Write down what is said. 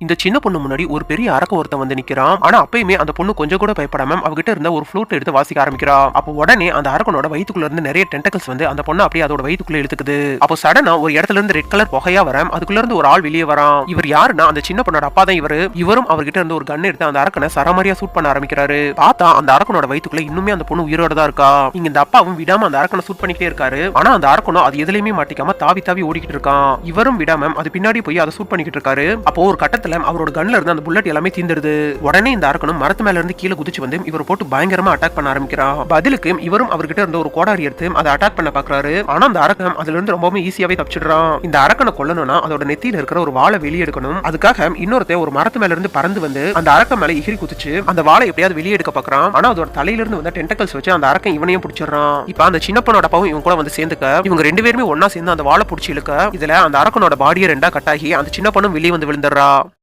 இந்த சின்ன பொண்ணு முன்னாடி ஒரு பெரிய அரக்க ஒருத்தன் வந்து நிக்கிறான். ஆனா அப்பயுமே அந்த பொண்ணு கொஞ்சம் கூட பயப்படாம அவகிட்ட இருந்த ஒரு ஃப்ளூட் எடுத்து வாசிக்க ஆரம்பிக்கிறா. அப்போ உடனே அந்த அரக்கனோட வயித்துக்குள்ள இருந்து நிறைய டென்டக்கல்ஸ் வந்து அந்த பொண்ணு அப்படியே அதோட வயித்துக்குள்ள இழுத்துக்குது. அப்போ சடனா ஒரு இடத்துல இருந்து ரெட் கலர் புகையா வர அதுக்குள்ள இருந்து ஒரு ஆள் வெளியே வரான். இவர் யாருன்னா அந்த சின்ன பொண்ணோட அப்பா தான் இவரும் அவர்கிட்ட இருந்து ஒரு கன் எடுத்து அந்த அரக்கனை சரமாரியா சூட் பண்ண ஆரம்பிக்கிறாரு. பார்த்தா அந்த அரக்கனோட வயித்துக்குள்ள இன்னுமே அந்த பொண்ணு உயிரோட தான் இருக்கா. இங்க இந்த அப்பாவும் விடாம அந்த அரக்கனை சூட் பண்ணிட்டே இருக்காரு. ஆனா அந்த அரக்கனும் அது எதுலயுமே மாட்டிக்காம தாவி தாவி ஓடிக்கிட்டு இருக்கான். இவரும் விடாம அது பின்னாடி போய் அதை சூட் பண்ணிக்கிட்டு இருக்காரு. அப்போ ஒரு கட்டத்துல அவரோட கன்ல இருந்து அந்த புல்லட் எல்லாமே தீந்துருது. உடனே இந்த அரக்கனும் மரத்து மேல இருந்து கீழே குதிச்சு வந்து இவரை போட்டு பயங்கரமா அட்டாக் பண்ண ஆரம்பிக்கிறான். பதிலுக்கு இவரும் அவர்கிட்ட இருந்த ஒரு கோடாரி எடுத்து அதை அட்டாக் பண்ண பாக்குறாரு. ஆனா அந்த அரக்கன் அதுல இருந்து ரொம்பவே ஈஸியாவே தப்பிச்சிடுறான். இந்த அரக்கனை கொல்லணும்னா அதோட நெத்தியில இருக்கிற ஒரு வாளை வெளியே எடுக்கணும். அதுக்காக இன்னொருத்த ஒரு மரத்து மேல இருந்து பறந்து வந்து அந்த அரக்கன் மேல எகிரி குதிச்சு அந்த வாளை எப்படியாவது வெளியே எடுக்க பாக்குறான். ஆனா அதோட தலையில இருந்து வந்த டென்டக்கல்ஸ் வச்சு அந்த அரக்கன் இவனையும் பிடிச்சிடறான். இப்ப அந்த சின்ன பொண்ணோட அப்பாவும் இவங்க கூட வந்து சேர்ந்துக்க இவங்க ரெண்டு பேருமே ஒன்னா சேர்ந்து அந்த வாளை பிடிச்சி இழுக்க இதுல அந்த அரக்கனோட பாடியை ரெண்டா கட்டாகி அந்த சின்ன பொண்ணும் வெளியே வந்து விழுந்துடுறா.